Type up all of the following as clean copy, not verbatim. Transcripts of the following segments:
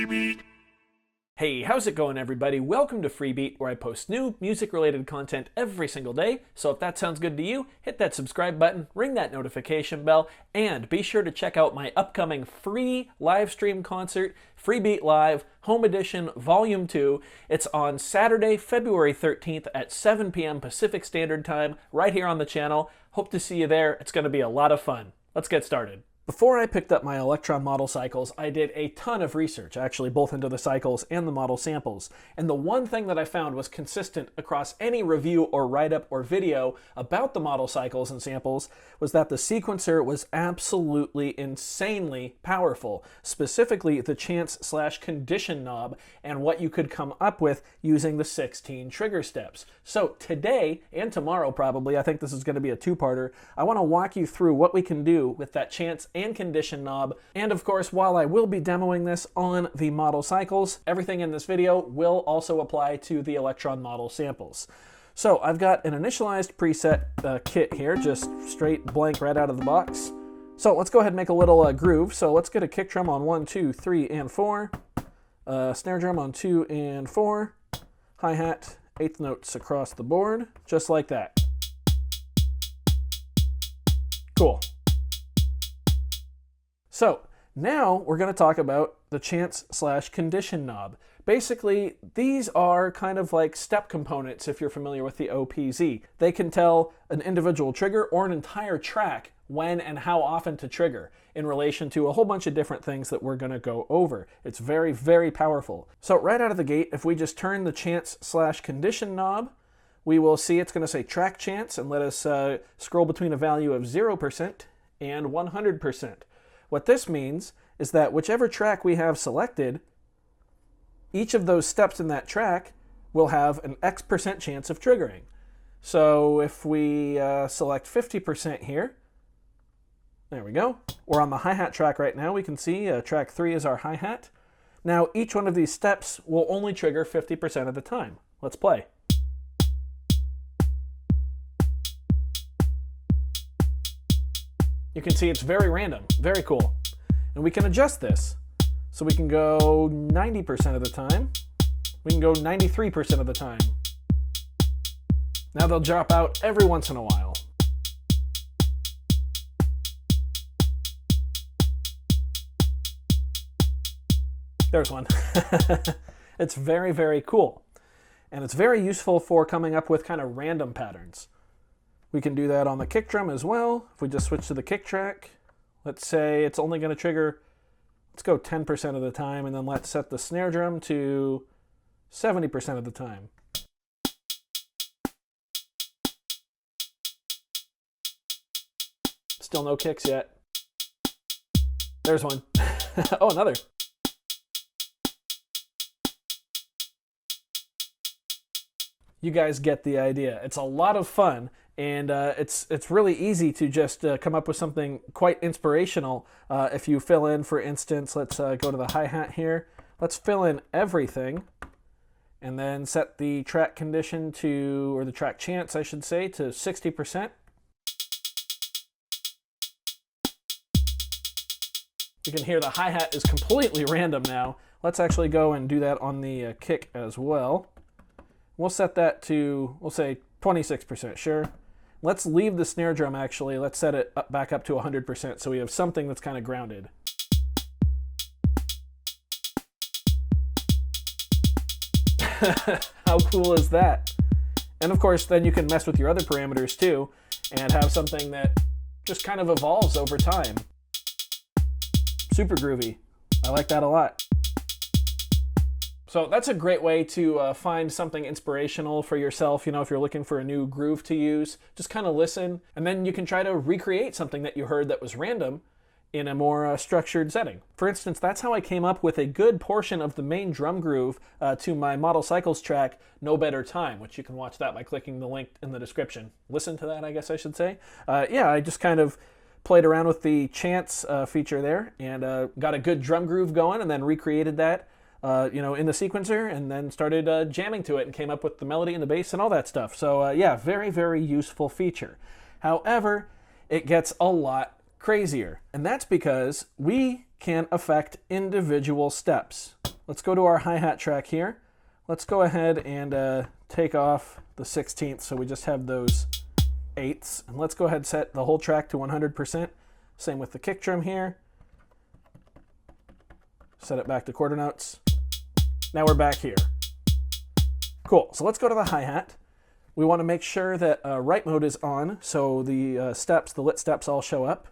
Freebeat. Hey, how's it going, everybody? Welcome to Freebeat, where I post new music-related content every single day. So if that sounds good to you, hit that subscribe button, ring that notification bell, and be sure to check out my upcoming free live stream concert, Freebeat Live Home Edition Volume 2. It's on Saturday, February 13th at 7 p.m. Pacific Standard Time, right here on the channel. Hope to see you there. It's going to be a lot of fun. Let's get started. Before I picked up my Elektron model cycles, I did a ton of research, actually both into the cycles and the model samples. And the one thing that I found was consistent across any review or write-up or video about the model cycles and samples was that the sequencer was absolutely insanely powerful, specifically the chance/condition knob and what you could come up with using the 16 trigger steps. So today, and tomorrow probably, I think this is going to be a two-parter, I want to walk you through what we can do with that chance and condition knob. And of course, while I will be demoing this on the model cycles, everything in this video will also apply to the Elektron model samples. So I've got an initialized preset kit here, just straight blank right out of the box. So let's go ahead and make a little groove. So let's get a kick drum on 1, 2, 3, and 4, snare drum on 2 and 4, hi-hat, eighth notes across the board, just like that. Cool. So now we're going to talk about the chance/condition knob. Basically, these are kind of like step components if you're familiar with the OPZ. They can tell an individual trigger or an entire track when and how often to trigger in relation to a whole bunch of different things that we're going to go over. It's very, very powerful. So right out of the gate, if we just turn the chance/condition knob, we will see it's going to say track chance and let us scroll between a value of 0% and 100%. What this means is that whichever track we have selected, each of those steps in that track will have an X% chance of triggering. So if we select 50% here, there we go. We're on the hi-hat track right now. We can see track 3 is our hi-hat. Now each one of these steps will only trigger 50% of the time. Let's play. You can see it's very random, very cool. And we can adjust this. So we can go 90% of the time. We can go 93% of the time. Now they'll drop out every once in a while. There's one. It's very, very cool. And it's very useful for coming up with kind of random patterns. We can do that on the kick drum as well. If we just switch to the kick track, let's say it's only going to trigger, let's go 10% of the time, and then let's set the snare drum to 70% of the time. Still no kicks yet. There's one. Oh, another. You guys get the idea. It's a lot of fun. And it's really easy to just come up with something quite inspirational. If you fill in, for instance, let's go to the hi-hat here. Let's fill in everything and then set the track condition to, or the track chance, I should say, to 60%. You can hear the hi-hat is completely random now. Let's actually go and do that on the kick as well. We'll set that to, we'll say 26%, sure. Let's leave the snare drum actually. Let's set it back up to 100% so we have something that's kind of grounded. How cool is that? And of course, then you can mess with your other parameters too and have something that just kind of evolves over time. Super groovy. I like that a lot. So that's a great way to find something inspirational for yourself. You know, if you're looking for a new groove to use, just kind of listen, and then you can try to recreate something that you heard that was random in a more structured setting. For instance, that's how I came up with a good portion of the main drum groove to my Model Cycles track, No Better Time, which you can watch that by clicking the link in the description. Listen to that, I guess I should say. Yeah, I just kind of played around with the chance feature there and got a good drum groove going and then recreated that in the sequencer, and then started jamming to it and came up with the melody and the bass and all that stuff. So yeah, very, very useful feature. However, it gets a lot crazier, and that's because we can affect individual steps. let's go to our hi-hat track here. Let's go ahead and take off the 16th so we just have those 8ths. And let's go ahead and set the whole track to 100%. Same with the kick drum here. Set it back to quarter notes. Now we're back here. Cool, so let's go to the hi-hat. We want to make sure that write mode is on, so the steps, the lit steps all show up.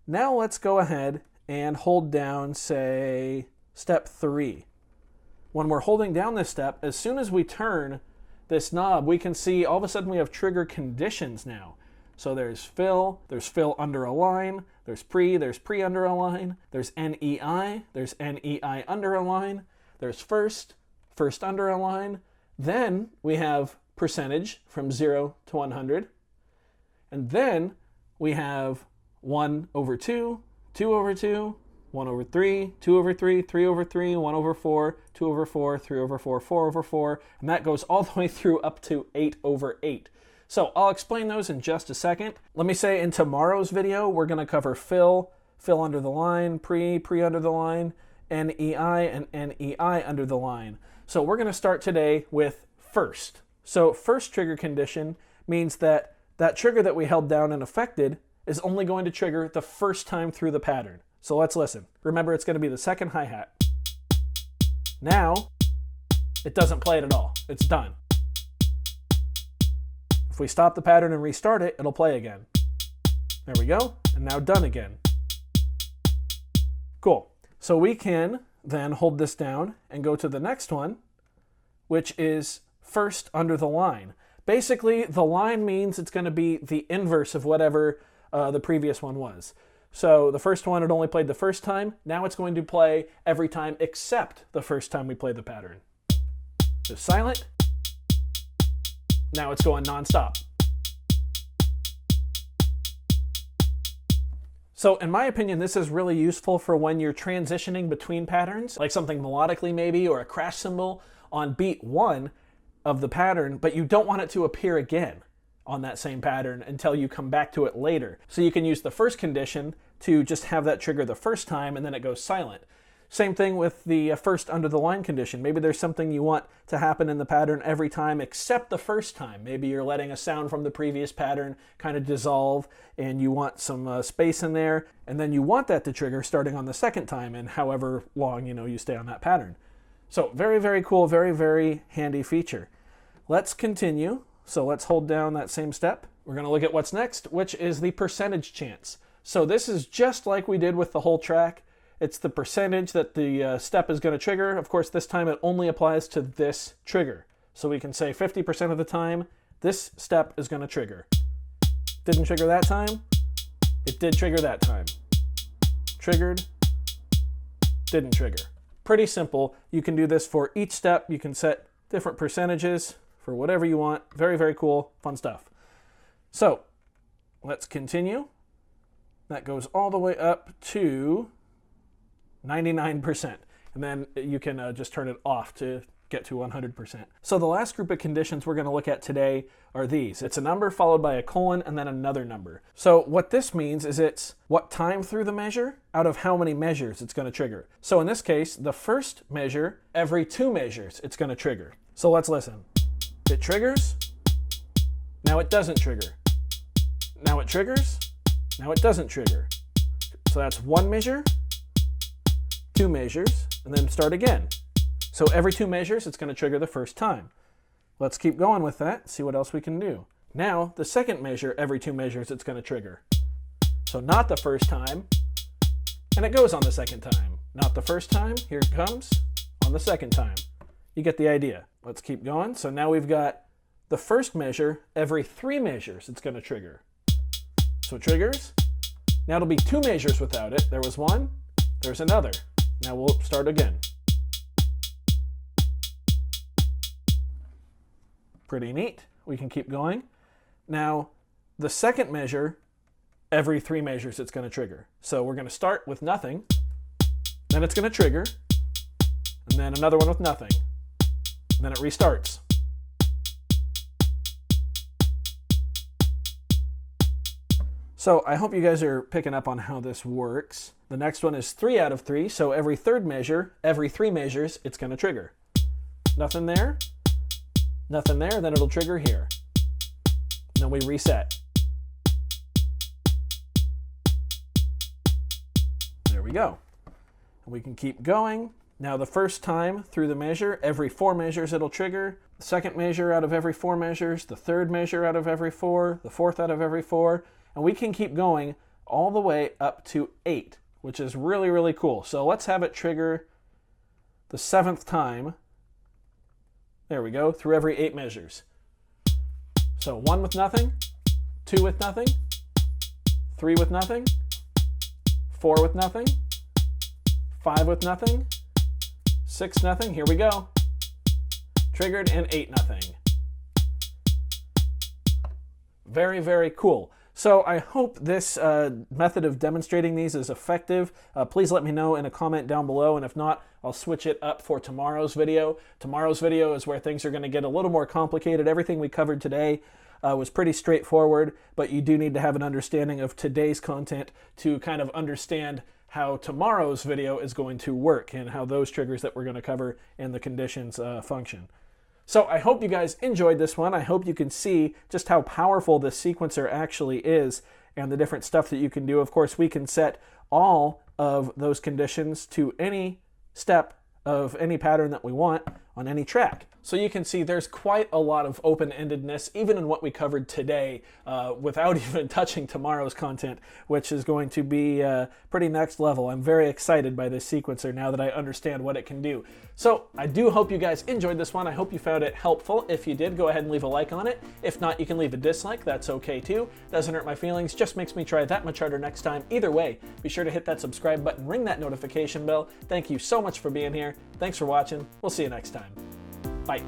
Now let's go ahead and hold down, say, step 3. When we're holding down this step, as soon as we turn this knob, we can see all of a sudden we have trigger conditions now. So there's fill under a line, there's pre under a line, there's NEI under a line, there's first under a line. Then we have percentage from 0 to 100. And then we have 1 over 2, 2 over 2, 1 over 3, 2 over 3, 3 over 3, 1 over 4, 2 over 4, 3 over 4, 4 over 4, and that goes all the way through up to 8 over 8. So I'll explain those in just a second. Let me say in tomorrow's video, we're going to cover fill under the line, pre under the line, NEI, and NEI under the line. So we're going to start today with first. So first trigger condition means that that trigger that we held down and affected is only going to trigger the first time through the pattern. So let's listen. Remember, it's going to be the second hi-hat. Now, it doesn't play it at all. It's done. If we stop the pattern and restart it, it'll play again. There we go. And now done again. Cool. So we can then hold this down and go to the next one, which is first under the line. Basically, the line means it's going to be the inverse of whatever the previous one was. So the first one, it only played the first time. Now it's going to play every time except the first time we play the pattern. So silent. Now it's going non-stop. So in my opinion, this is really useful for when you're transitioning between patterns, like something melodically maybe, or a crash cymbal on beat 1 of the pattern, but you don't want it to appear again on that same pattern until you come back to it later. So you can use the first condition to just have that trigger the first time and then it goes silent. Same thing with the first under the line condition. Maybe there's something you want to happen in the pattern every time except the first time. Maybe you're letting a sound from the previous pattern kind of dissolve and you want some space in there, and then you want that to trigger starting on the second time and however long you stay on that pattern. So very, very cool, very, very handy feature. Let's continue. So let's hold down that same step. We're going to look at what's next, which is the percentage chance. So this is just like we did with the whole track. It's the percentage that the step is going to trigger. Of course, this time it only applies to this trigger. So we can say 50% of the time, this step is going to trigger. Didn't trigger that time. It did trigger that time. Triggered. Didn't trigger. Pretty simple. You can do this for each step. You can set different percentages for whatever you want. Very, very cool. Fun stuff. So let's continue. That goes all the way up to 99%. And then you can just turn it off to get to 100%. So the last group of conditions we're going to look at today are these. It's a number followed by a colon and then another number. So what this means is it's what time through the measure out of how many measures it's going to trigger. So in this case, the first measure, every 2 measures, it's going to trigger. So let's listen. It triggers. Now it doesn't trigger. Now it triggers. Now it doesn't trigger. So that's 1 measure, 2 measures, and then start again. So every 2 measures, it's going to trigger the first time. Let's keep going with that, see what else we can do. Now, the second measure, every 2 measures, it's going to trigger. So not the first time, and it goes on the second time. Not the first time, here it comes, on the second time. You get the idea. Let's keep going. So now we've got the first measure, every 3 measures, it's going to trigger. So it triggers. Now it'll be 2 measures without it. There was 1, there's another. Now we'll start again. Pretty neat. We can keep going. Now, the second measure, every 3 measures it's going to trigger. So we're going to start with nothing, then it's going to trigger, and then another one with nothing. And then it restarts. So I hope you guys are picking up on how this works. The next one is 3 out of 3, so every third measure, every 3 measures, it's going to trigger. Nothing there, then it'll trigger here. And then we reset. There we go. And we can keep going. Now the first time through the measure, every 4 measures it'll trigger. The second measure out of every 4 measures, the third measure out of every 4, the fourth out of every 4, and we can keep going all the way up to 8, which is really, really cool. So let's have it trigger the 7th time. There we go, through every 8 measures. So 1 with nothing, 2 with nothing, 3 with nothing, 4 with nothing, 5 with nothing, 6 nothing, here we go. Triggered, and 8 nothing. Very, very cool. So I hope this method of demonstrating these is effective. Please let me know in a comment down below, and if not, I'll switch it up for tomorrow's video. Tomorrow's video is where things are going to get a little more complicated. Everything we covered today was pretty straightforward, but you do need to have an understanding of today's content to kind of understand how tomorrow's video is going to work and how those triggers that we're going to cover and the conditions function. So I hope you guys enjoyed this one. I hope you can see just how powerful this sequencer actually is and the different stuff that you can do. Of course, we can set all of those conditions to any step of any pattern that we want on any track. So you can see there's quite a lot of open-endedness, even in what we covered today, without even touching tomorrow's content, which is going to be pretty next level. I'm very excited by this sequencer now that I understand what it can do. So I do hope you guys enjoyed this one. I hope you found it helpful. If you did, go ahead and leave a like on it. If not, you can leave a dislike. That's okay too. Doesn't hurt my feelings, just makes me try that much harder next time. Either way, be sure to hit that subscribe button, ring that notification bell. Thank you so much for being here. Thanks for watching. We'll see you next time. Bye.